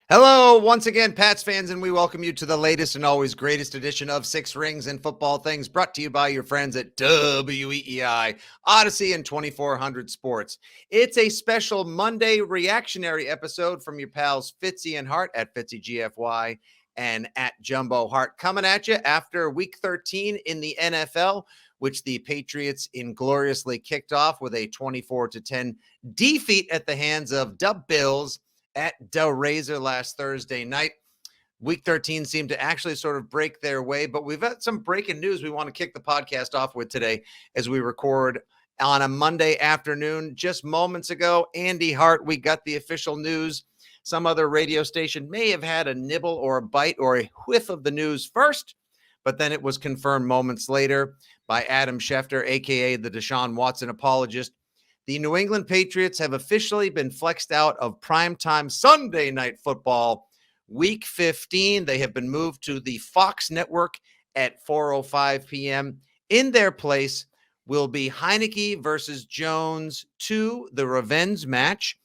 Hello, once again, Pats fans, and we welcome you to the latest and always greatest edition of Six Rings and Football Things, brought to you by your friends at WEEI, Odyssey, and 2400 Sports. It's a special Monday reactionary episode from your pals Fitzy and Hart at FitzyGFY and at Jumbo Hart, coming at you after Week 13 in the NFL, which the Patriots ingloriously kicked off with a 24-10 defeat at the hands of the Bills at Del Razor last Thursday night. Week 13 seemed to actually sort of break their way, but we've got some breaking news we want to kick the podcast off with today as we record on a Monday afternoon. Just moments ago, Andy Hart, we got the official news. Some other radio station may have had a nibble or a bite or a whiff of the news first, but then it was confirmed moments later by Adam Schefter, aka the Deshaun Watson apologist. The New England Patriots have officially been flexed out of primetime Sunday night football. Week 15, they have been moved to the Fox network at 4:05 p.m. In their place will be Heineke versus Jones 2, the revenge match.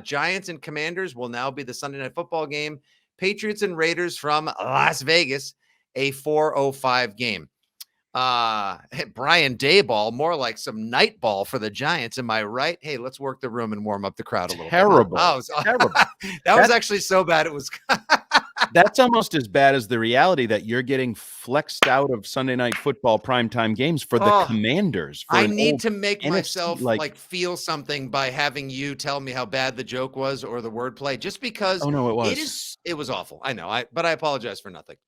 Giants and Commanders will now be the Sunday night football game. Patriots and Raiders from Las Vegas, a 4:05 game. Brian Dayball, more like some night ball for the Giants. Am I right? Hey, let's work the room and warm up the crowd a little Terrible. bit. Terrible. that was actually so bad. It was. That's almost as bad as the reality that you're getting flexed out of Sunday night football primetime games for the Commanders. I need to make myself like feel something by having you tell me how bad the joke was or the wordplay, just because. Oh no, it was. It was awful. I know. But I apologize for nothing.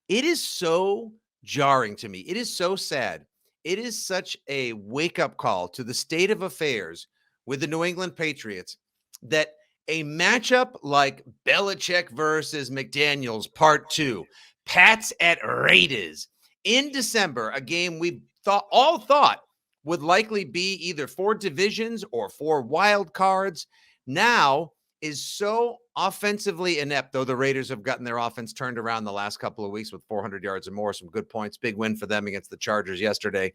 It is so jarring to me. It is so sad. It is such a wake-up call to the state of affairs with the New England Patriots that a matchup like Belichick versus McDaniels Part 2, Pats at Raiders in December, a game we all thought would likely be either for divisions or for wild cards, now is so offensively inept, though the Raiders have gotten their offense turned around the last couple of weeks with 400 yards or more, some good points, big win for them against the Chargers yesterday,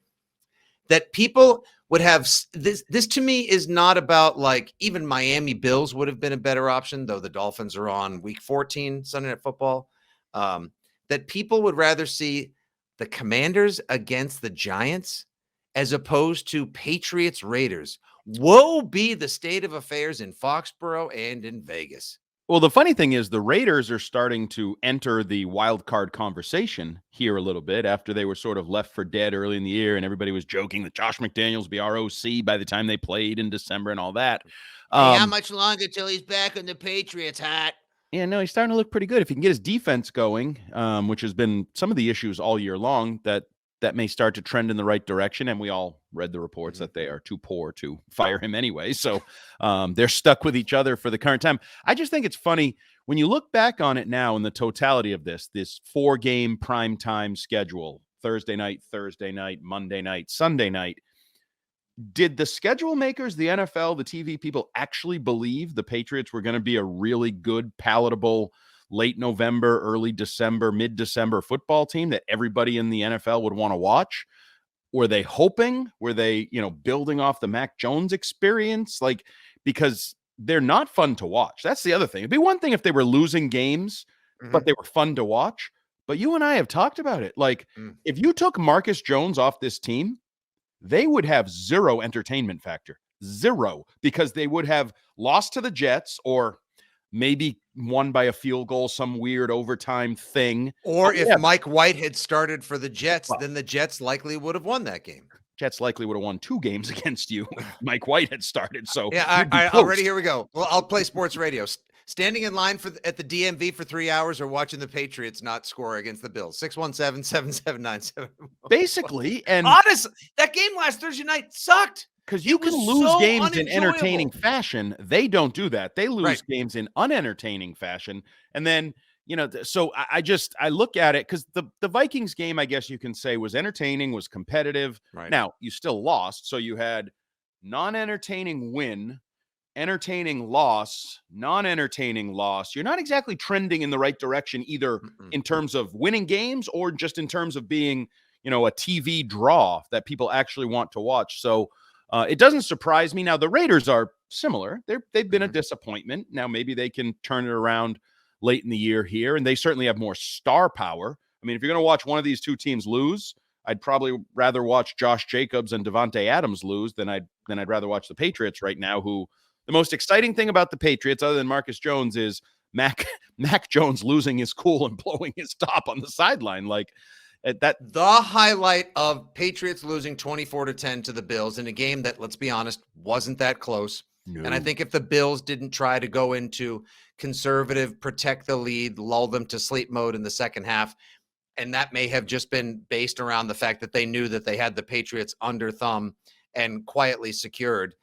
that people would have this to me is not about like even Miami Bills would have been a better option, though the Dolphins are on week 14 Sunday Night Football, that people would rather see the Commanders against the Giants as opposed to Patriots Raiders. Woe be the state of affairs in Foxborough and in Vegas. Well, the funny thing is the Raiders are starting to enter the wild card conversation here a little bit after they were sort of left for dead early in the year, and everybody was joking that Josh McDaniels will be our OC by the time they played in December and all that. Hey, how much longer till he's back on the Patriots hat? Yeah, no, he's starting to look pretty good. If he can get his defense going, which has been some of the issues all year long, that may start to trend in the right direction. And we all read the reports that they are too poor to fire him anyway. So they're stuck with each other for the current time. I just think it's funny when you look back on it now in the totality of this 4-game primetime schedule, Thursday night, Monday night, Sunday night. Did the schedule makers, the NFL, the TV people actually believe the Patriots were going to be a really good, palatable late November, early December, mid-December football team that everybody in the NFL would want to watch? Were they hoping? Were they, building off the Mac Jones experience? Because they're not fun to watch. That's the other thing. It'd be one thing if they were losing games, but they were fun to watch. But you and I have talked about it. If you took Marcus Jones off this team, they would have zero entertainment factor. Zero. Because they would have lost to the Jets or maybe won by a field goal, some weird overtime thing. Or if Mike White had started for the Jets, then the Jets likely would have won that game. Jets likely would have won 2 games against you if Mike White had started. So yeah, already here we go. Well, I'll play sports radio. Standing in line at the DMV for 3 hours or watching the Patriots not score against the Bills. 617-7797. Basically. And honestly, that game last Thursday night sucked. Because you can lose games in entertaining fashion. They don't do that. They lose games in unentertaining fashion. And then, so I look at it because the Vikings game, I guess you can say, was entertaining, was competitive. Right. Now, you still lost. So you had non-entertaining win, entertaining loss, non-entertaining loss. You're not exactly trending in the right direction, either in terms of winning games or just in terms of being, a TV draw that people actually want to watch. So it doesn't surprise me. Now, the Raiders are similar. They've been a disappointment. Now maybe they can turn it around late in the year here, and they certainly have more star power. I mean, if you're going to watch one of these two teams lose, I'd probably rather watch Josh Jacobs and Devontae Adams lose than I'd rather watch the Patriots right now, who the most exciting thing about the Patriots, other than Marcus Jones, is Mac Jones losing his cool and blowing his top on the sideline. Like that. The highlight of Patriots losing 24-10 to the Bills in a game that, let's be honest, wasn't that close. No. And I think if the Bills didn't try to go into conservative, protect the lead, lull them to sleep mode in the second half, and that may have just been based around the fact that they knew that they had the Patriots under thumb and quietly secured,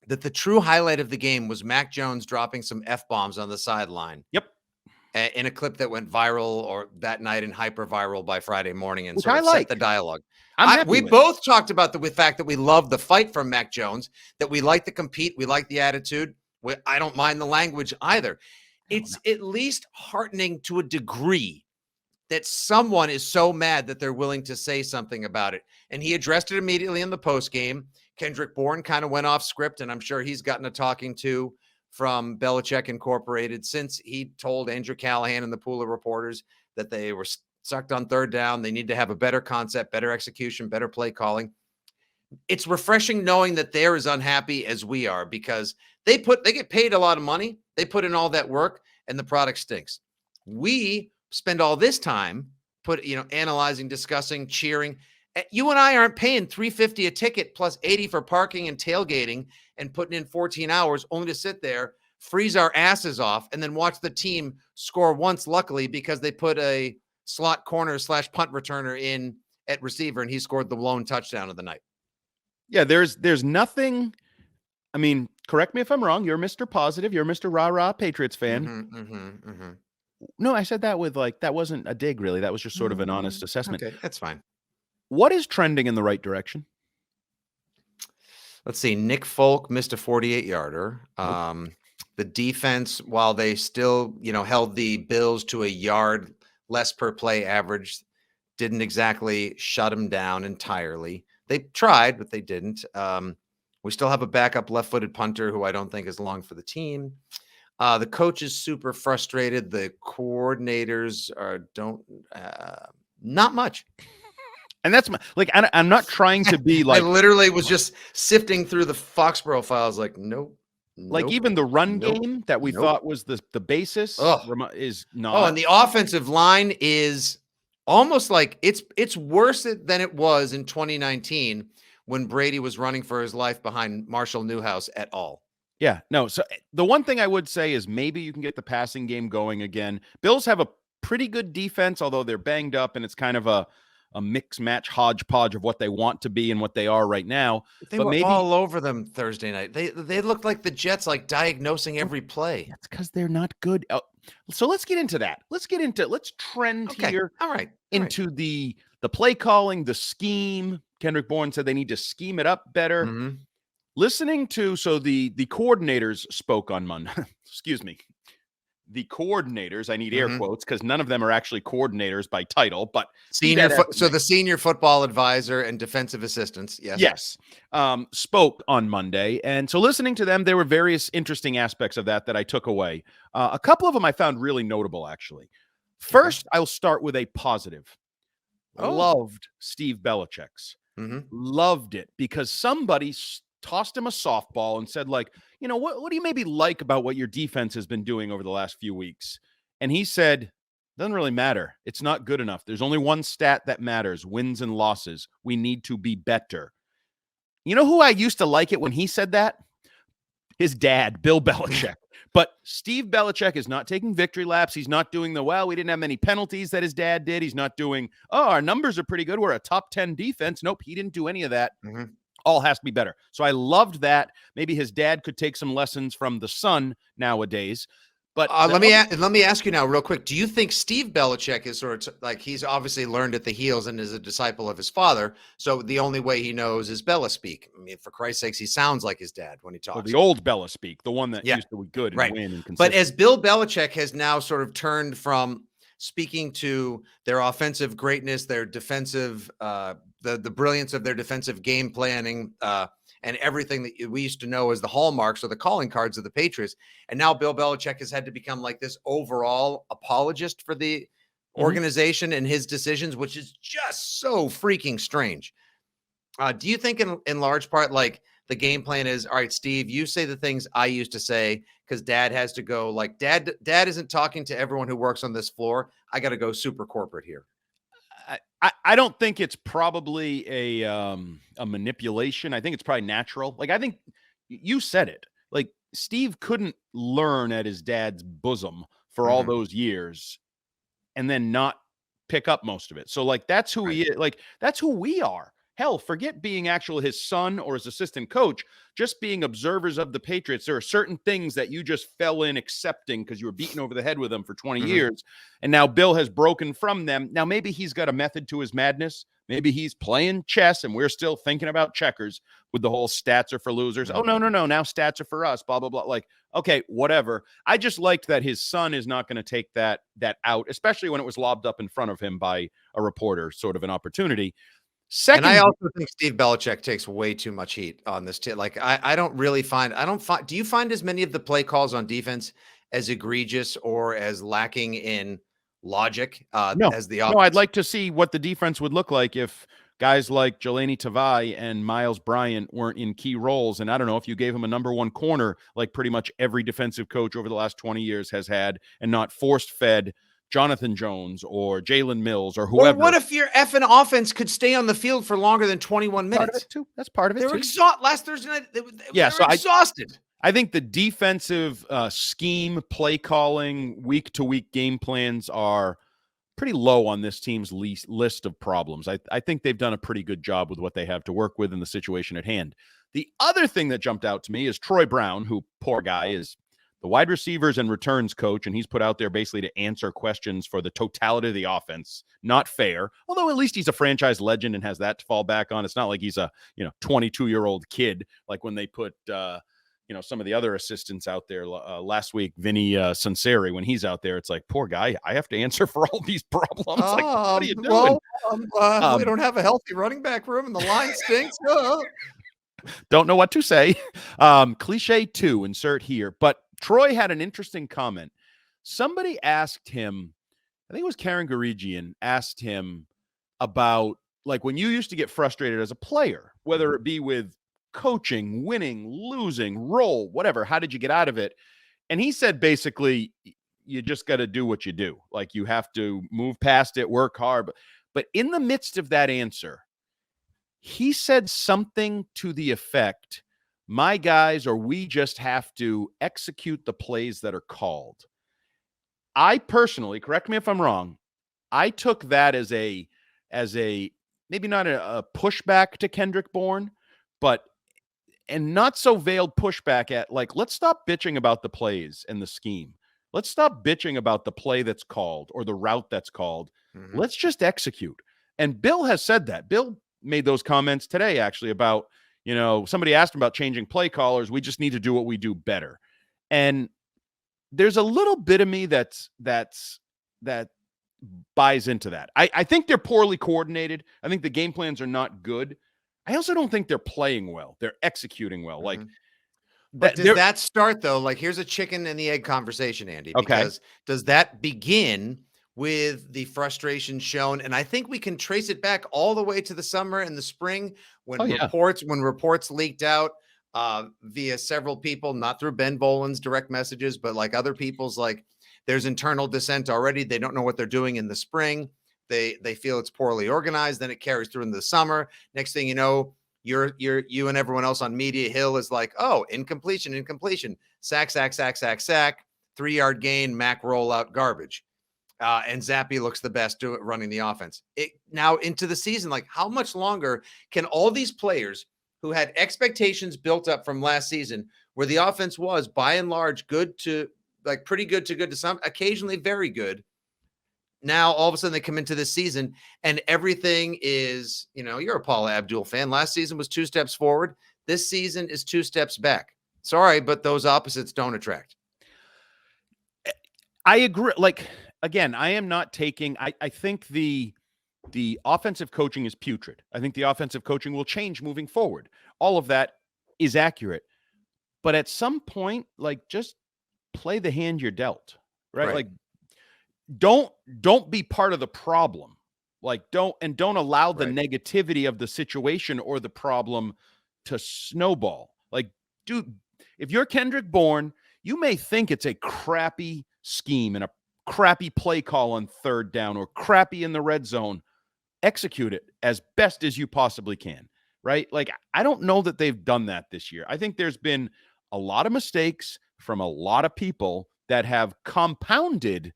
that the true highlight of the game was Mac Jones dropping some F-bombs on the sideline. Yep. In a clip that went viral or that night and hyper viral by Friday morning, and Which sort I of like. set the dialogue. We both talked about the fact that we love the fight from Mac Jones, that we like to compete, we like the attitude. I don't mind the language either. It's at least heartening to a degree that someone is so mad that they're willing to say something about it. And he addressed it immediately in the post game. Kendrick Bourne kind of went off script, and I'm sure he's gotten a talking to from Belichick Incorporated since he told Andrew Callahan and the pool of reporters that they were sucked on third down. They need to have a better concept, better execution, better play calling. It's refreshing knowing that they're as unhappy as we are, because they get paid a lot of money. They put in all that work and the product stinks. We spend all this time analyzing, discussing, cheering. You and I aren't paying $350 a ticket plus $80 for parking and tailgating and putting in 14 hours only to sit there, freeze our asses off, and then watch the team score once, luckily, because they put a slot corner / punt returner in at receiver, and he scored the lone touchdown of the night. Yeah, there's nothing. I mean, correct me if I'm wrong. You're Mr. Positive. You're Mr. Rah-Rah Patriots fan. No, I said that with that wasn't a dig, really. That was just sort of an honest assessment. Okay, that's fine. What is trending in the right direction? Let's see. Nick Folk missed a 48-yarder. The defense, while they still, held the Bills to a yard less per play average, didn't exactly shut them down entirely. They tried, but they didn't. We still have a backup left-footed punter who I don't think is long for the team. The coach is super frustrated. The coordinators not much. And that's I'm not trying to be like. I literally was just sifting through the Foxborough files. Like, nope. Even the run game that we thought was the basis is not. Oh, and the offensive line is almost like it's worse than it was in 2019 when Brady was running for his life behind Marshall Newhouse et al. Yeah, no. So the one thing I would say is maybe you can get the passing game going again. Bills have a pretty good defense, although they're banged up, and it's kind of a mix match hodgepodge of what they want to be and what they are right now. But maybe all over them Thursday night. They looked like the Jets, like diagnosing every play. That's because they're not good. So let's get into that. Let's trend here. All right. Into the play calling, the scheme. Kendrick Bourne said they need to scheme it up better. Mm-hmm. Listening to, the coordinators spoke on Monday. Excuse me. The coordinators, I need air quotes because none of them are actually coordinators by title, but the senior football advisor and defensive assistants. Yes. Spoke on Monday. And so listening to them, there were various interesting aspects of that I took away. A couple of them I found really notable, actually. First, I'll start with a positive. Loved Steve Belichick's. Loved it because somebody tossed him a softball and said, what do you maybe like about what your defense has been doing over the last few weeks? And he said, doesn't really matter. It's not good enough. There's only one stat that matters, wins and losses. We need to be better. You know who I used to like it when he said that? His dad, Bill Belichick. But Steve Belichick is not taking victory laps. He's not doing we didn't have many penalties that his dad did. He's not doing, our numbers are pretty good. We're a top 10 defense. Nope, he didn't do any of that. All has to be better. So I loved that. Maybe his dad could take some lessons from the son nowadays. But let me ask you now real quick. Do you think Steve Belichick is sort of like, he's obviously learned at the heels and is a disciple of his father, so the only way he knows is Bella speak? I mean, for Christ's sakes, he sounds like his dad when he talks. Well, the old Bella speak, the one that used to be good and win and consistent. But as Bill Belichick has now sort of turned from speaking to their offensive greatness, their defensive, the brilliance of their defensive game planning, and everything that we used to know as the hallmarks or the calling cards of the Patriots. And now Bill Belichick has had to become like this overall apologist for the organization and his decisions, which is just so freaking strange. Do you think in large part, like the game plan is, all right, Steve, you say the things I used to say because dad has to go, like dad isn't talking to everyone who works on this floor. I got to go super corporate here. I don't think it's probably a manipulation. I think it's probably natural. Like, I think you said it. Like, Steve couldn't learn at his dad's bosom for all those years and then not pick up most of it. So, like, that's who he is. Like, that's who we are. Hell, forget being actual his son or his assistant coach, just being observers of the Patriots. There are certain things that you just fell in accepting because you were beaten over the head with them for 20 years. And now Bill has broken from them. Now, maybe he's got a method to his madness. Maybe he's playing chess and we're still thinking about checkers with the whole stats are for losers. Oh, no. Now stats are for us, blah, blah, blah. Like, okay, whatever. I just liked that his son is not going to take that out, especially when it was lobbed up in front of him by a reporter, sort of an opportunity. Second, and I also think Steve Belichick takes way too much heat on this. Like, I don't find, do you find as many of the play calls on defense as egregious or as lacking in logic as the offense? No, I'd like to see what the defense would look like if guys like Jelani Tavai and Miles Bryant weren't in key roles. And I don't know if you gave him a number one corner, like pretty much every defensive coach over the last 20 years has had, and not forced fed Jonathan Jones or Jalen Mills or whoever. Or what if your effing offense could stay on the field for longer than 21 minutes? Part of it too. That's part of it. They were exhausted last Thursday night. They were exhausted. I think the defensive scheme, play calling, week-to-week game plans are pretty low on this team's list of problems. I think they've done a pretty good job with what they have to work with in the situation at hand. The other thing that jumped out to me is Troy Brown, who, poor guy, is the wide receivers and returns coach, and he's put out there basically to answer questions for the totality of the offense. Not fair, although at least he's a franchise legend and has that to fall back on. It's not like he's a 22-year-old kid like when they put some of the other assistants out there last week. Vinny Sunseri, when he's out there, it's like, poor guy, I have to answer for all these problems. Like, what are you doing? We don't have a healthy running back room and the line stinks. Don't know what to say. Cliche 2, insert here. But Troy had an interesting comment. Somebody asked him, I think it was Karen Garigian, asked him about, like, when you used to get frustrated as a player, whether it be with coaching, winning, losing, role, whatever, how did you get out of it? And he said, basically, you just got to do what you do. Like, you have to move past it, work hard. But in the midst of that answer, he said something to the effect, my guys, or we just have to execute the plays that are called. I personally, correct me if I'm wrong, I took that as a maybe not a pushback to Kendrick Bourne, and not so veiled pushback at, like, let's stop bitching about the plays and the scheme. Let's stop bitching about the play that's called or the route that's called. Let's just execute. And Bill has said that. Bill made those comments today, actually, about, somebody asked him about changing play callers. We just need to do what we do better. And there's a little bit of me that buys into that. I think they're poorly coordinated. I think the game plans are not good. I also don't think they're playing well. They're executing well. Like, but does that start, though? Like, here's a chicken and the egg conversation, Andy. Because does that begin with the frustration shown? And I think we can trace it back all the way to the summer and the spring when reports leaked out via several people, not through Ben Boland's direct messages, but like other people's, like, there's internal dissent already. They don't know what they're doing in the spring. They feel it's poorly organized. Then it carries through in the summer. Next thing you know, you and everyone else on Media Hill is like, oh, incompletion, sack, 3-yard gain, Mac rollout, garbage. And Zappe looks the best running the offense. Now into the season, like, how much longer can all these players who had expectations built up from last season, where the offense was by and large good to, like, pretty good to some, occasionally very good, now all of a sudden they come into this season and everything is, you're a Paula Abdul fan. Last season was 2 steps forward. This season is 2 steps back. Sorry, but those opposites don't attract. I agree. Like, again, I am not taking, I think the offensive coaching is putrid. I think the offensive coaching will change moving forward. All of that is accurate. But at some point, like, just play the hand you're dealt, right? Like, don't be part of the problem. Like, don't allow the negativity of the situation or the problem to snowball. Like, dude, if you're Kendrick Bourne, you may think it's a crappy scheme and a crappy play call on third down or crappy in the red zone. Execute it as best as you possibly can, right? Like, I don't know that they've done that this year. I think there's been a lot of mistakes from a lot of people that have compounded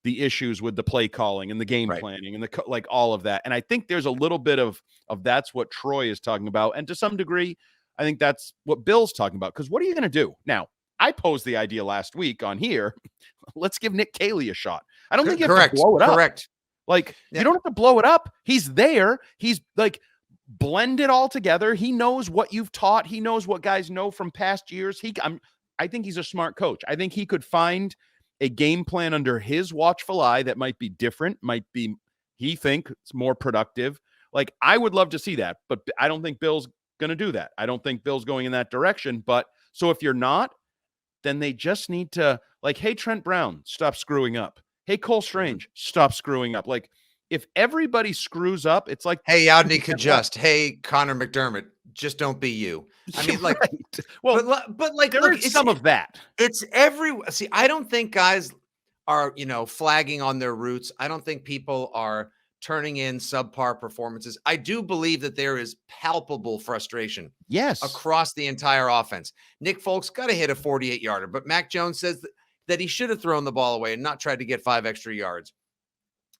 the issues with the play calling and the game planning and like all of that. And I think there's a little bit of that's what Troy is talking about. And to some degree, I think that's what Bill's talking about. Because what are you going to do? Now, I posed the idea last week on here. Let's give Nick Caley a shot. I don't think you have to blow it up. Like, you don't have to blow it up. He's there. He's like blended all together. He knows what you've taught. He knows what guys know from past years. I think he's a smart coach. I think he could find a game plan under his watchful eye that might be different, might be, he thinks, more productive. Like, I would love to see that, but I don't think Bill's going to do that. I don't think Bill's going in that direction. But so if you're not, then they just need to, like, hey, Trent Brown, stop screwing up. Hey, Cole Strange, stop screwing up. Like, if everybody screws up, it's like, hey, Yadni Kajust, hey, Connor McDermott, just don't be you. I mean, like, well, but like, there is some of that. It's see, I don't think guys are, flagging on their roots. I don't think people are turning in subpar performances. I do believe that there is palpable frustration across the entire offense. Nick Folks got to hit a 48-yarder, but Mac Jones says that he should have thrown the ball away and not tried to get 5 extra yards.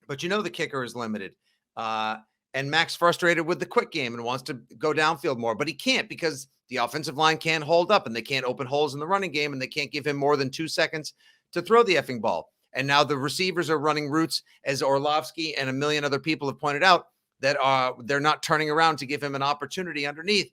But the kicker is limited. And Mac's frustrated with the quick game and wants to go downfield more, but he can't because the offensive line can't hold up and they can't open holes in the running game and they can't give him more than 2 seconds to throw the effing ball. And now the receivers are running routes, as Orlovsky and a million other people have pointed out, that they're not turning around to give him an opportunity underneath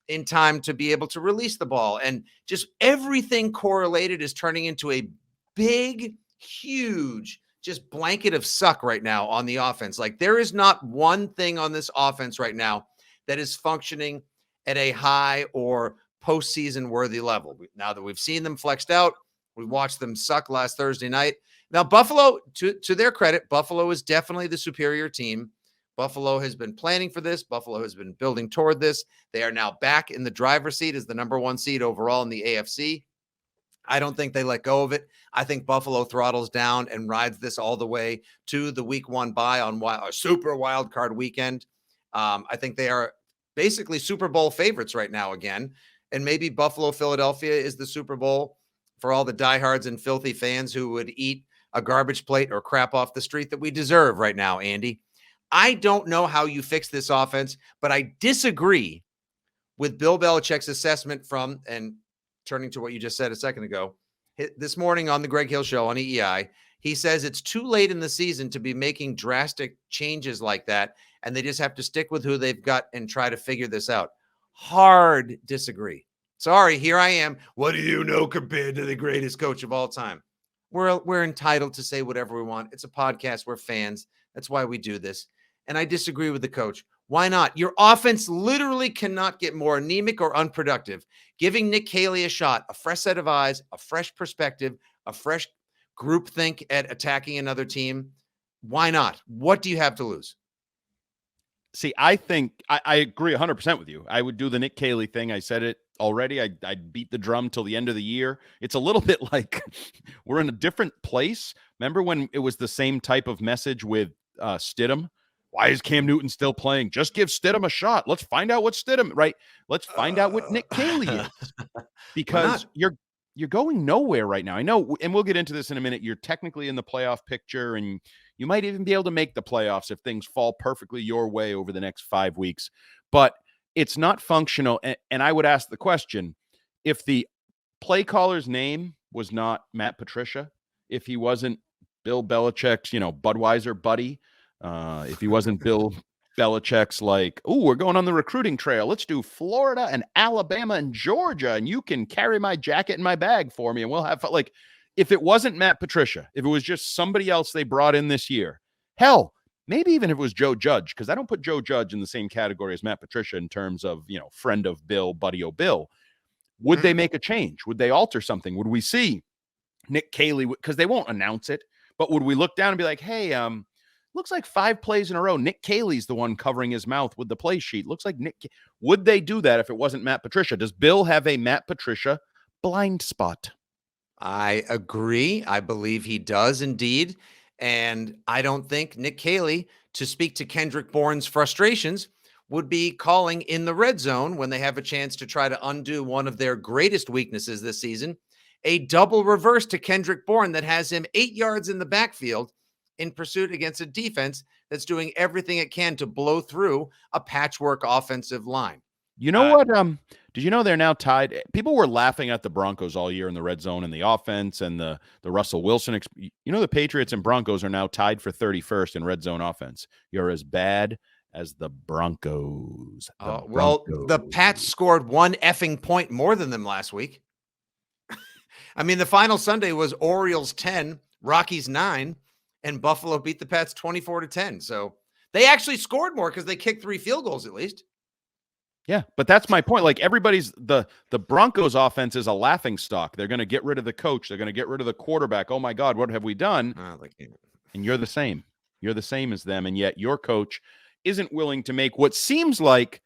in time to be able to release the ball. And just everything correlated is turning into a big, huge, just blanket of suck right now on the offense. Like, there is not one thing on this offense right now that is functioning at a high or postseason worthy level. Now that we've seen them flexed out, we watched them suck last Thursday night. Now, Buffalo, to their credit, Buffalo is definitely the superior team. Buffalo has been planning for this. Buffalo has been building toward this. They are now back in the driver's seat as the number 1 seed overall in the AFC. I don't think they let go of it. I think Buffalo throttles down and rides this all the way to the week 1 bye on a super wild card weekend. I think they are basically Super Bowl favorites right now again. And maybe Buffalo, Philadelphia is the Super Bowl for all the diehards and filthy fans who would eat a garbage plate or crap off the street that we deserve right now, Andy. I don't know how you fix this offense, but I disagree with Bill Belichick's assessment from, and turning to what you just said a second ago, this morning on the Greg Hill Show on EEI, he says it's too late in the season to be making drastic changes like that, and they just have to stick with who they've got and try to figure this out. Hard disagree. Sorry, here I am. What do you know compared to the greatest coach of all time? We're entitled to say whatever we want. It's a podcast. We're fans. That's why we do this. And I disagree with the coach. Why not? Your offense literally cannot get more anemic or unproductive. Giving Nick Caley a shot, a fresh set of eyes, a fresh perspective, a fresh groupthink at attacking another team. Why not? What do you have to lose? See, I think I agree 100% with you. I would do the Nick Caley thing. I said it already. I'd beat the drum till the end of the year. It's a little bit like we're in a different place. Remember when it was the same type of message with Stidham? Why is Cam Newton still playing? Just give Stidham a shot. Let's find out what Stidham, right? Let's find out what Nick Caley is. Because you're going nowhere right now. I know, and we'll get into this in a minute. You're technically in the playoff picture, and you might even be able to make the playoffs if things fall perfectly your way over the next 5 weeks. But it's not functional. And I would ask the question, if the play caller's name was not Matt Patricia, if he wasn't Bill Belichick's, Budweiser buddy, if he wasn't Bill Belichick's like, oh, we're going on the recruiting trail. Let's do Florida and Alabama and Georgia, and you can carry my jacket in my bag for me, and we'll have fun. Like, if it wasn't Matt Patricia, if it was just somebody else they brought in this year, hell, maybe even if it was Joe Judge, because I don't put Joe Judge in the same category as Matt Patricia in terms of, friend of Bill, buddy o' Bill. Would they make a change? Would they alter something? Would we see Nick Caley? Because they won't announce it, but would we look down and be like, hey, looks like 5 plays in a row, Nick Caley's the one covering his mouth with the play sheet. Looks like would they do that if it wasn't Matt Patricia? Does Bill have a Matt Patricia blind spot? I agree. I believe he does indeed. And I don't think Nick Caley, to speak to Kendrick Bourne's frustrations, would be calling in the red zone when they have a chance to try to undo one of their greatest weaknesses this season, a double reverse to Kendrick Bourne that has him 8 yards in the backfield in pursuit against a defense that's doing everything it can to blow through a patchwork offensive line. You know what? Did you know they're now tied? People were laughing at the Broncos all year in the red zone and the offense and the Russell Wilson. The Patriots and Broncos are now tied for 31st in red zone offense. You're as bad as the Broncos. Well, the Pats scored 1 effing point more than them last week. I mean, the final Sunday was Orioles 10, Rockies 9, and Buffalo beat the Pats 24-10. So they actually scored more because they kicked 3 field goals at least. Yeah, but that's my point. Like everybody's the Broncos offense is a laughing stock. They're going to get rid of the coach. They're going to get rid of the quarterback. Oh my God, what have we done? And you're the same. You're the same as them. And yet your coach isn't willing to make what seems like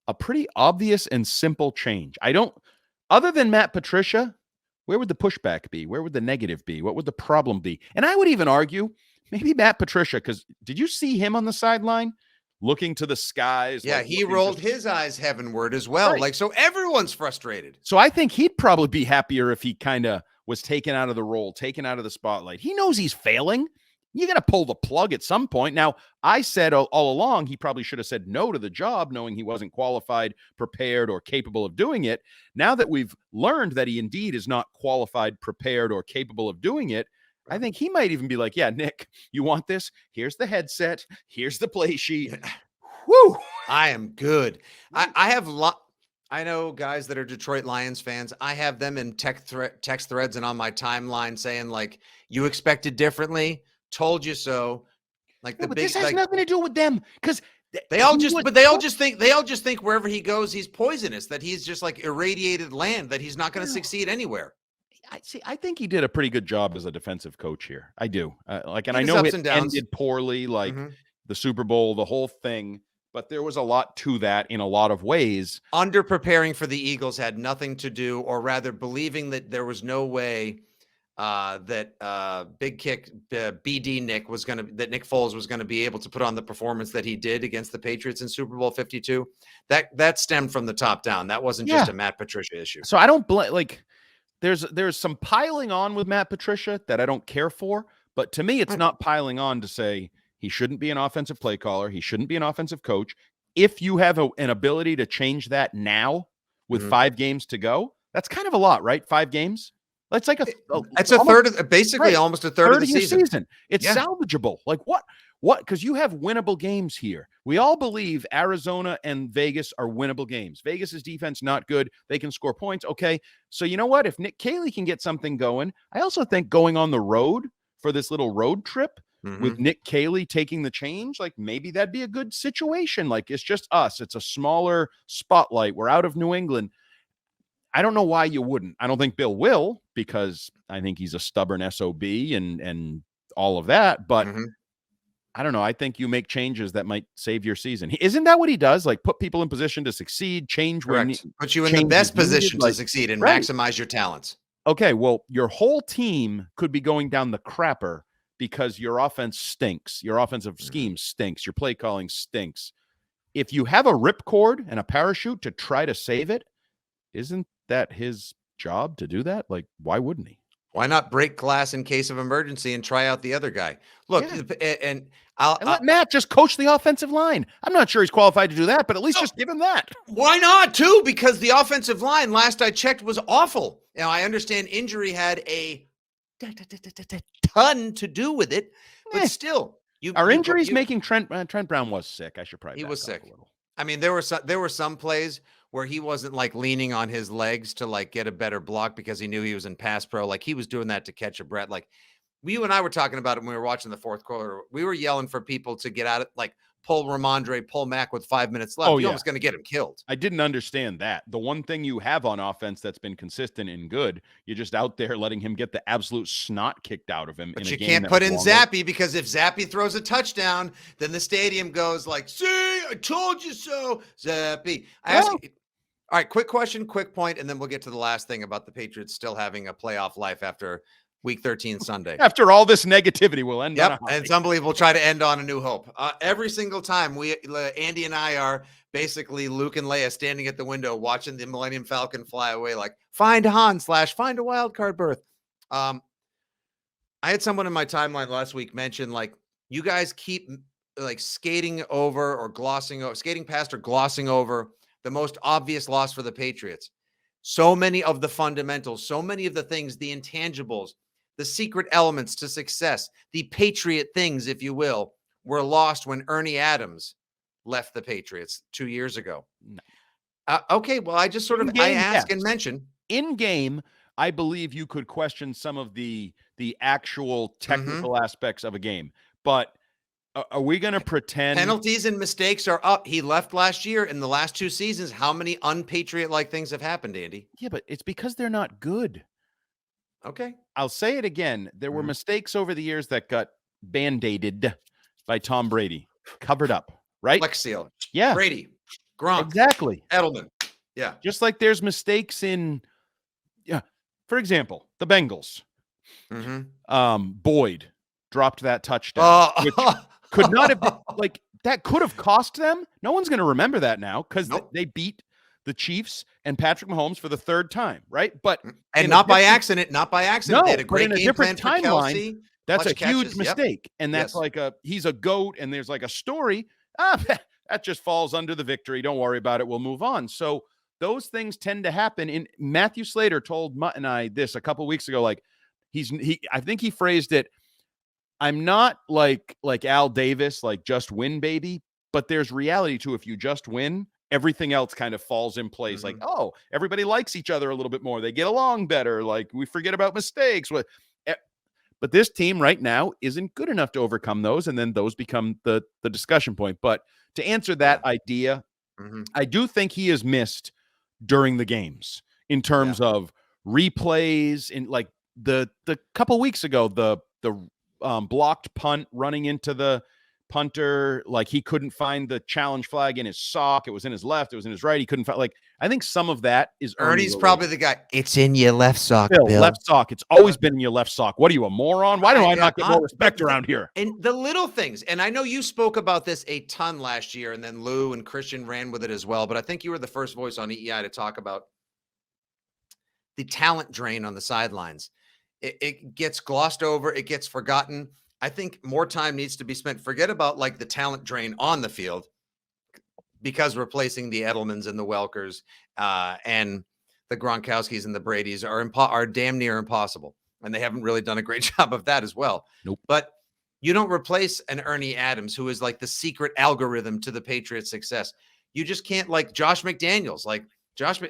a pretty obvious and simple change. Other than Matt Patricia, where would the pushback be? Where would the negative be? What would the problem be? And I would even argue maybe Matt Patricia, because did you see him on the sideline? Looking to the skies. Yeah, he rolled his eyes heavenward as well. Right. So everyone's frustrated. So I think he'd probably be happier if he kind of was taken out of the role, taken out of the spotlight. He knows he's failing. You got to pull the plug at some point. Now, I said all along he probably should have said no to the job, knowing he wasn't qualified, prepared, or capable of doing it. Now that we've learned that he indeed is not qualified, prepared, or capable of doing it, I think he might even be like, yeah, Nick, you want this? Here's the headset. Here's the play sheet. Woo! I am good. I have I know guys that are Detroit Lions fans. I have them in text threads and on my timeline saying like, you expected differently, told you so. Like but this has nothing to do with them because they all just think wherever he goes, he's poisonous, that he's just like irradiated land, that he's not going to succeed anywhere. I think he did a pretty good job as a defensive coach here. I do. And I know it ended poorly, like the Super Bowl, the whole thing, but there was a lot to that in a lot of ways. Under preparing for the Eagles had nothing to do, or rather believing that there was no way that Big Kick BD Nick was that Nick Foles was going to be able to put on the performance that he did against the Patriots in Super Bowl 52. That stemmed from the top down. That wasn't just a Matt Patricia issue. So I don't There's some piling on with Matt Patricia that I don't care for, but to me, it's not piling on to say he shouldn't be an offensive play caller. He shouldn't be an offensive coach. If you have an ability to change that now with 5 games to go, that's kind of a lot, right? 5 games. That's like it's a third of basically almost a third of the season. It's salvageable. Like what? Because you have winnable games here. We all believe Arizona and Vegas are winnable games. Vegas's defense not good. They can score points. Okay. So you know what? If Nick Caley can get something going, I also think going on the road for this little road trip with Nick Caley taking the change, like maybe that'd be a good situation. Like it's just us. It's a smaller spotlight. We're out of New England. I don't know why you wouldn't. I don't think Bill will, because I think he's a stubborn SOB and all of that. But I don't know. I think you make changes that might save your season. Isn't that what he does? Like put people in position to succeed, change put you in the best position to succeed and maximize your talents. Okay, well, your whole team could be going down the crapper because your offense stinks. Your offensive scheme stinks. Your play calling stinks. If you have a ripcord and a parachute to try to save it, isn't that his job to do that? Like, why wouldn't he? Why not break glass in case of emergency and try out the other guy? Look, and let Matt just coach the offensive line. I'm not sure he's qualified to do that, but at least just give him that. Why not, too? Because the offensive line, last I checked, was awful. Now, I understand injury had a ton to do with it, but still. Are injuries making Trent Brown was sick. I should probably he was sick. I mean, there were some plays where he wasn't like leaning on his legs to like get a better block because he knew he was in pass pro. Like he was doing that to catch a breath. Like you and I were talking about it when we were watching the fourth quarter. We were yelling for people to get out of like pull Ramondre, pull Mac with 5 minutes left. Oh, You're yeah. almost going to get him killed. I didn't understand that. The one thing you have on offense that's been consistent and good, you're just out there letting him get the absolute snot kicked out of him. But in a you game can't that put was in long Zappy because if Zappy throws a touchdown, then the stadium goes like, see, I told you so, Zappy. I ask you, all right, quick question, quick point, and then we'll get to the last thing about the Patriots still having a playoff life after Week 13 Sunday. After all this negativity, we'll end on a high. And it's unbelievable. We'll try to end on a new hope. Every single time Andy and I are basically Luke and Leia standing at the window watching the Millennium Falcon fly away, like find Han / find a wild card berth. I had someone in my timeline last week mention like you guys keep like skating over or glossing over, skating past or glossing over the most obvious loss for the Patriots. So many of the fundamentals, so many of the things, the intangibles, the secret elements to success, the Patriot things, if you will, were lost when Ernie Adams left the Patriots 2 years ago. No. Okay, well, I just sort of I ask and mention. In game, I believe you could question some of the actual technical aspects of a game, but are we going to pretend penalties and mistakes are up? He left last year. In the last 2 seasons, how many unpatriot-like things have happened, Andy? Yeah, but it's because they're not good. Okay. I'll say it again. There were mistakes over the years that got band-aided by Tom Brady, covered up, right? Flex seal. Yeah. Brady, Gronk. Exactly. Edelman. Yeah. Just like there's mistakes in, for example, the Bengals. Boyd dropped that touchdown, which could not have been, like, that could have cost them. No one's going to remember that now because they beat the Chiefs and Patrick Mahomes for the 3rd time, right? But not by accident. Not by accident. No, they had a great game plan for Kelsey. That's a huge mistake, and that's like he's a GOAT, and there's like a story. That just falls under the victory. Don't worry about it. We'll move on. So those things tend to happen. And Matthew Slater told Mutt and I this a couple weeks ago. Like I think he phrased it. I'm not like Al Davis, like just win, baby. But there's reality to if you just win, everything else kind of falls in place. Like, oh, everybody likes each other a little bit more. They get along better. Like we forget about mistakes. But this team right now isn't good enough to overcome those. And then those become the discussion point. But to answer that idea, I do think he is missed during the games in terms of replays. In like the couple weeks ago, the blocked punt running into the punter, like he couldn't find the challenge flag in his sock. It was in his left. It was in his right. He couldn't find, like, I think some of that is Ernie's probably the guy. It's in your left sock, Bill. Left sock. It's always been in your left sock. What are you, a moron? Why do I not get more respect around here? And the little things, and I know you spoke about this a ton last year, and then Lou and Christian ran with it as well, but I think you were the first voice on EEI to talk about the talent drain on the sidelines. It gets glossed over. It gets forgotten. I think more time needs to be spent. Forget about like the talent drain on the field, because replacing the Edelmans and the Welkers and the Gronkowskis and the Bradys are damn near impossible. And they haven't really done a great job of that as well. Nope. But you don't replace an Ernie Adams, who is like the secret algorithm to the Patriots' success. You just can't, like Josh McDaniels. Like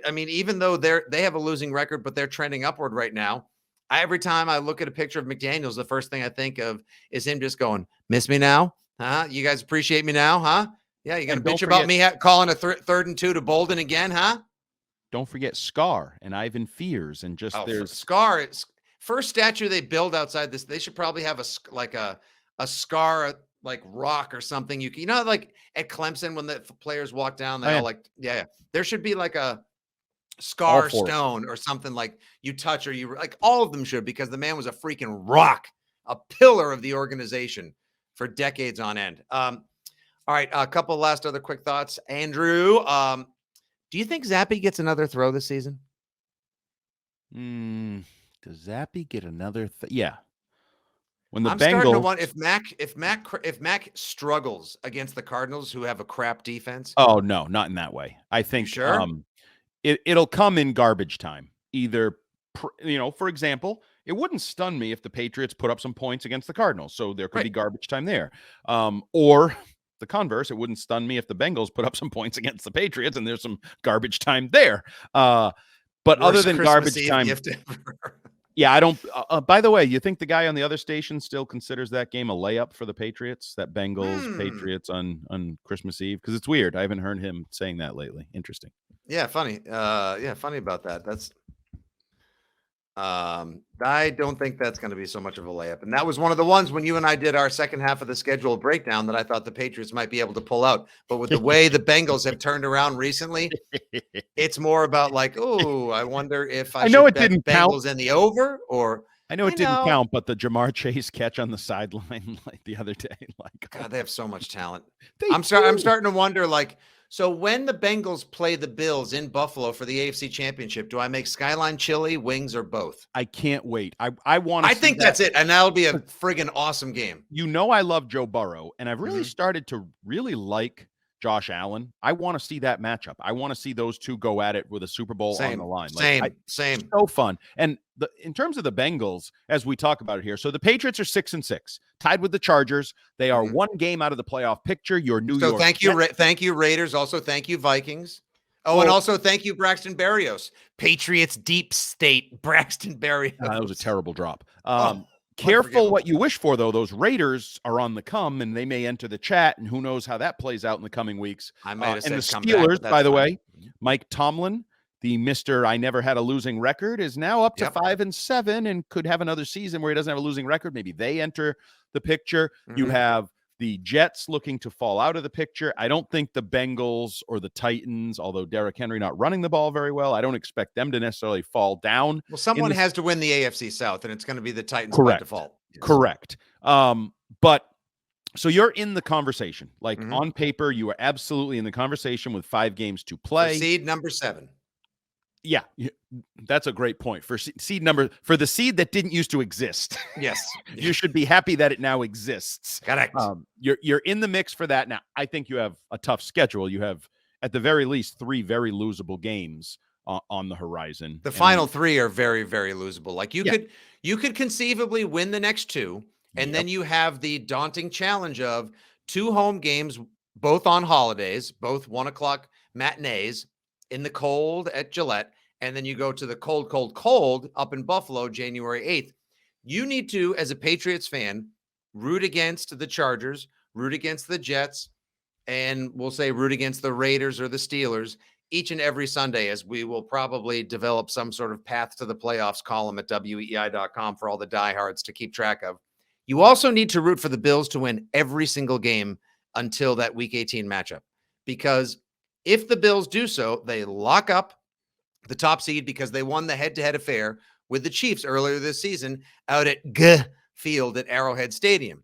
I mean, even though they have a losing record, but they're trending upward right now. Every time I look at a picture of McDaniels, the first thing I think of is him just going, miss me now? Huh? You guys appreciate me now? Huh? Yeah, you going to bitch about me calling a 3rd and 2 to Bolden again, huh? Don't forget Scar and Ivan Fears and just there's Scar. First statue they build outside this, they should probably have a Scar like rock or something. You know, like at Clemson when the players walk down, they all like, there should be like a Scar stone or something like you touch or you like all of them should, because the man was a freaking rock, a pillar of the organization for decades on end. All right. A couple of last other quick thoughts. Andrew, do you think Zappy gets another throw this season? Does Zappy get another? Yeah. When the I'm Bengals, starting to wonder if Mac struggles against the Cardinals, who have a crap defense. Oh no, not in that way. I think it'll come in garbage time. Either, for example, it wouldn't stun me if the Patriots put up some points against the Cardinals. So there could be garbage time there. Or the converse, it wouldn't stun me if the Bengals put up some points against the Patriots and there's some garbage time there. But other than garbage time, Yeah, I don't. By the way, you think the guy on the other station still considers that game a layup for the Patriots? That Bengals Patriots on Christmas Eve? Because it's weird. I haven't heard him saying that lately. Interesting. Yeah, funny. Funny about that. That's I don't think that's going to be so much of a layup. And that was one of the ones when you and I did our second half of the schedule breakdown that I thought the Patriots might be able to pull out. But with the way the Bengals have turned around recently, it's more about like, oh, I wonder if I know should it bet didn't Bengals count. in the over, or I know it didn't count, but the Jamar Chase catch on the sideline like the other day, like, God, they have so much talent. They I'm starting to wonder, like, so when the Bengals play the Bills in Buffalo for the AFC Championship, do I make Skyline chili, wings, or both? I can't wait. I want to. I think that's it, and that'll be a friggin' awesome game. You know, I love Joe Burrow, and I've really started to really like Josh Allen. I want to see that matchup. I want to see those two go at it with a Super Bowl on the line. Same. So fun. And in terms of the Bengals, as we talk about it here, so the Patriots are 6-6, tied with the Chargers. They are one game out of the playoff picture. Your New York. So thank you Raiders. Also, thank you Vikings. Oh, and also thank you Braxton Berrios. Patriots deep state Braxton Berrios. That was a terrible drop. Careful what you wish for, though. Those Raiders are on the come, and they may enter the chat, and who knows how that plays out in the coming weeks. I might have said and the come Steelers, back, by the way, Mike Tomlin, the Mr. I never had a losing record, is now up to 5-7 and could have another season where he doesn't have a losing record. Maybe they enter the picture. You have the Jets looking to fall out of the picture. I don't think the Bengals or the Titans, although Derrick Henry not running the ball very well, I don't expect them to necessarily fall down. Well, someone has to win the AFC South, and it's going to be the Titans by default. Yes. Correct. But so you're in the conversation. Like on paper, you are absolutely in the conversation with 5 games to play. For seed number 7. Yeah, that's a great point. For for the seed that didn't used to exist. Yes. You should be happy that it now exists. Correct. You're in the mix for that. Now, I think you have a tough schedule. You have, at the very least, 3 very losable games on the horizon. The final 3 are very, very losable. Like you could conceivably win the next 2, and then you have the daunting challenge of 2 home games, both on holidays, both 1:00 matinees in the cold at Gillette, and then you go to the cold up in Buffalo, January 8th. You need to, as a Patriots fan, root against the Chargers, root against the Jets, and we'll say root against the Raiders or the Steelers each and every Sunday, as we will probably develop some sort of path to the playoffs column at weei.com for all the diehards to keep track of. You also need to root for the Bills to win every single game until that Week 18 matchup, because if the Bills do so, they lock up the top seed because they won the head-to-head affair with the Chiefs earlier this season out at Field at Arrowhead Stadium.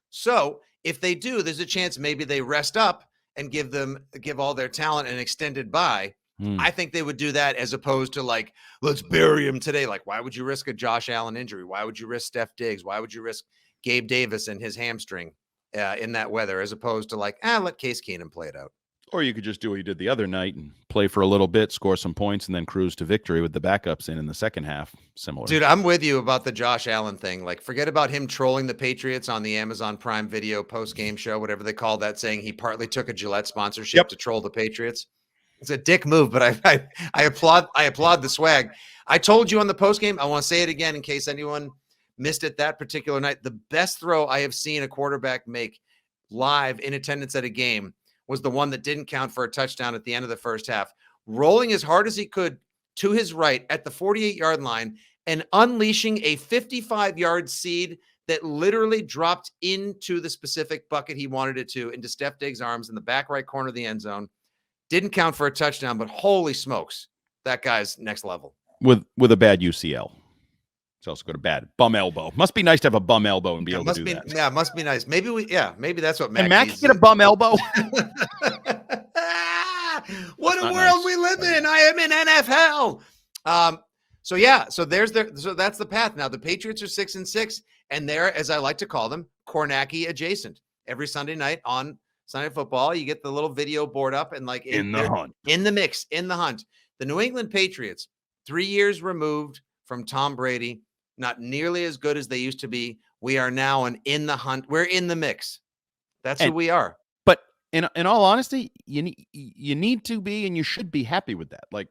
So if they do, there's a chance maybe they rest up and give all their talent an extended bye. I think they would do that as opposed to like, let's bury him today. Like, why would you risk a Josh Allen injury? Why would you risk Steph Diggs? Why would you risk Gabe Davis and his hamstring in that weather, as opposed to like, let Case Keenum play it out? Or you could just do what you did the other night and play for a little bit, score some points, and then cruise to victory with the backups in the second half. Similar. Dude, I'm with you about the Josh Allen thing. Like, forget about him trolling the Patriots on the Amazon Prime Video post-game show, whatever they call that, saying he partly took a Gillette sponsorship to troll the Patriots. It's a dick move, but I applaud the swag. I told you on the post-game, I want to say it again in case anyone missed it that particular night. The best throw I have seen a quarterback make live in attendance at a game was the one that didn't count for a touchdown at the end of the first half, rolling as hard as he could to his right at the 48-yard line and unleashing a 55-yard seed that literally dropped into the specific bucket he wanted it to, into Steph Diggs' arms in the back right corner of the end zone. Didn't count for a touchdown, but holy smokes, that guy's next level. With a bad UCL. It's also got a bad bum elbow. Must be nice to have a bum elbow and be able to do that. Yeah, must be nice. Maybe that's what Mac. Can Mac get a bum elbow? What a world we live in. I am in NFL. So that's the path. Now the Patriots are 6-6, and they're, as I like to call them, Kornacki adjacent. Every Sunday night on Sunday Football, you get the little video board up and like in the hunt, in the mix, in the hunt. The New England Patriots, 3 years removed from Tom Brady, not nearly as good as they used to be. We are now in the hunt. We're in the mix. That's who we are. But in all honesty, you need to be, and you should be happy with that. Like,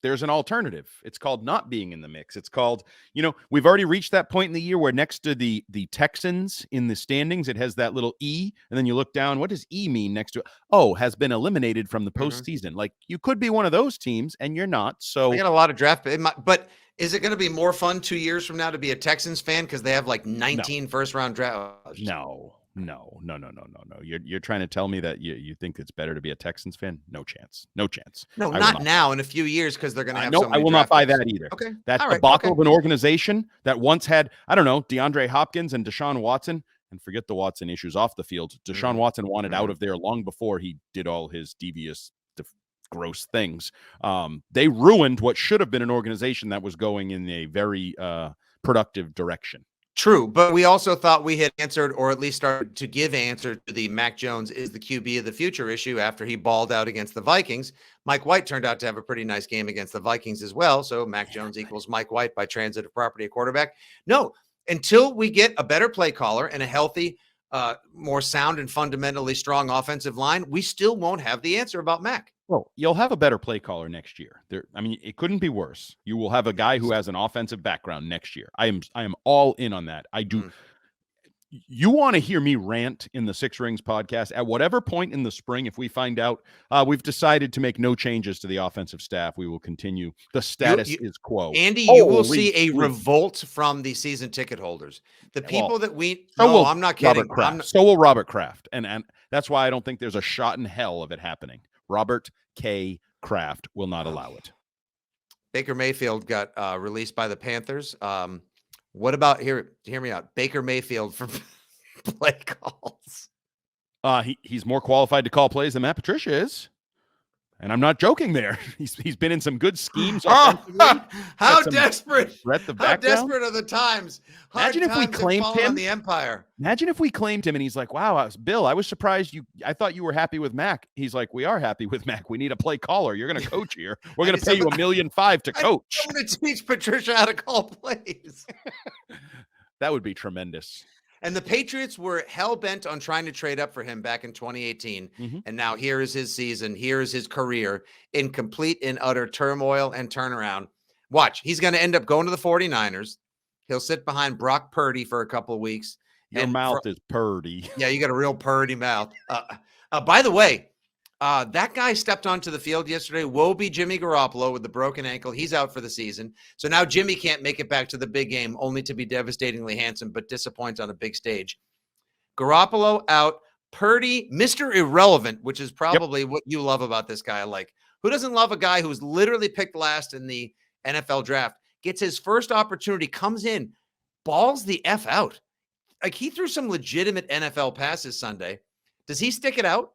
there's an alternative. It's called not being in the mix. It's called, we've already reached that point in the year where next to the Texans in the standings, it has that little E, and then you look down. What does E mean next to it? Oh, has been eliminated from the postseason. Like, you could be one of those teams, and you're not. So I got a lot of draft, but is it going to be more fun 2 years from now to be a Texans fan because they have like 19 first-round drafts? No. You're trying to tell me that you think it's better to be a Texans fan? No chance. No, not now. In a few years, because they're going to have. No, I will not buy that either. Okay, that debacle of an organization that once had, I don't know, DeAndre Hopkins and Deshaun Watson, and forget the Watson issues off the field. Deshaun Watson wanted out of there long before he did all his devious, gross things. They ruined what should have been an organization that was going in a very productive direction. True, but we also thought we had answered, or at least started to give answer to the Mac Jones is the QB of the future issue after he balled out against the Vikings. Mike White turned out to have a pretty nice game against the Vikings as well. So Mac Jones equals Mike White by transitive property at quarterback. No, until we get a better play caller and a healthy, more sound and fundamentally strong offensive line, we still won't have the answer about Mac. Well, you'll have a better play caller next year. It couldn't be worse. You will have a guy who has an offensive background next year. I am all in on that. I do. You want to hear me rant in the Six Rings podcast at whatever point in the spring, if we find out we've decided to make no changes to the offensive staff, we will continue. The status is quo. Andy, you will see a revolt from the season ticket holders. The people that we – no, I'm not kidding. So will Robert Kraft. And that's why I don't think there's a shot in hell of it happening. Robert K. Kraft will not allow it. Baker Mayfield got released by the Panthers. What about hear me out? Baker Mayfield for play calls. He's more qualified to call plays than Matt Patricia is. And I'm not joking there. He's been in some good schemes. How desperate! How desperate are the times? Imagine if we claimed him on the Empire. Imagine if we claimed him and he's like, "Wow, Bill, I was surprised I thought you were happy with Mac." He's like, "We are happy with Mac. We need a play caller. You're going to coach here. We're going to pay you $1.5 million to coach." I'm going to teach Patricia how to call plays. That would be tremendous. And the Patriots were hell-bent on trying to trade up for him back in 2018. And now here is his season. Here is his career in complete and utter turmoil and turnaround. Watch. He's going to end up going to the 49ers. He'll sit behind Brock Purdy for a couple of weeks. Your mouth is purdy. Yeah, you got a real purdy mouth. By the way, that guy stepped onto the field yesterday. Woe be Jimmy Garoppolo with the broken ankle. He's out for the season. So now Jimmy can't make it back to the big game, only to be devastatingly handsome, but disappoint on a big stage. Garoppolo out. Purdy, Mr. Irrelevant, which is probably what you love about this guy. Like, who doesn't love a guy who's literally picked last in the NFL draft, gets his first opportunity, comes in, balls the F out. Like, he threw some legitimate NFL passes Sunday. Does he stick it out?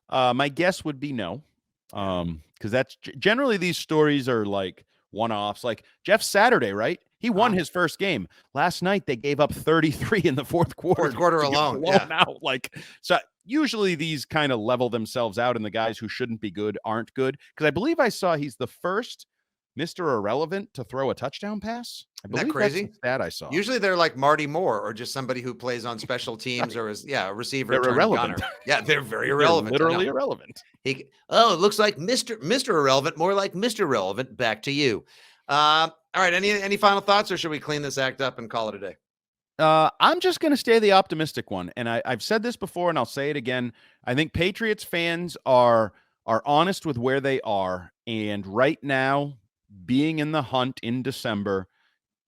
My guess would be no, because that's generally these stories are like one-offs. Like Jeff Saturday, right? He won his first game last night. They gave up 33 in the fourth quarter alone. Out. So usually these kind of level themselves out, and the guys who shouldn't be good aren't good. Because I believe I saw he's the first Mr. Irrelevant to throw a touchdown pass. I believe Isn't that crazy? That's the stat I saw. Usually they're like Marty Moore or just somebody who plays on special teams or is a receiver. They're irrelevant. Yeah, they're very irrelevant. They're literally irrelevant. It looks like Mr. Irrelevant, more like Mr. Relevant. Back to you. All right. Any final thoughts, or should we clean this act up and call it a day? I'm just going to stay the optimistic one. And I've said this before and I'll say it again. I think Patriots fans are honest with where they are. And right now, being in the hunt in December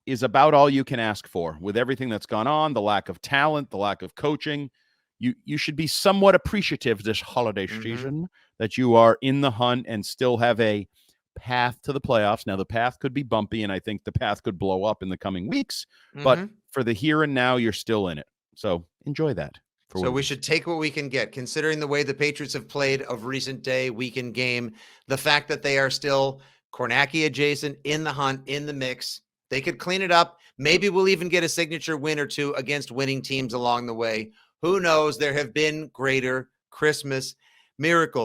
is about all you can ask for with everything that's gone on, the lack of talent, the lack of coaching. You should be somewhat appreciative this holiday season that you are in the hunt and still have a path to the playoffs. Now, the path could be bumpy, and I think the path could blow up in the coming weeks. But for the here and now, you're still in it. So enjoy that. So we should take what we can get, considering the way the Patriots have played of recent day, weekend game, the fact that they are still Kornacki adjacent, in the hunt, in the mix. They could clean it up. Maybe we'll even get a signature win or two against winning teams along the way. Who knows? There have been greater Christmas miracles.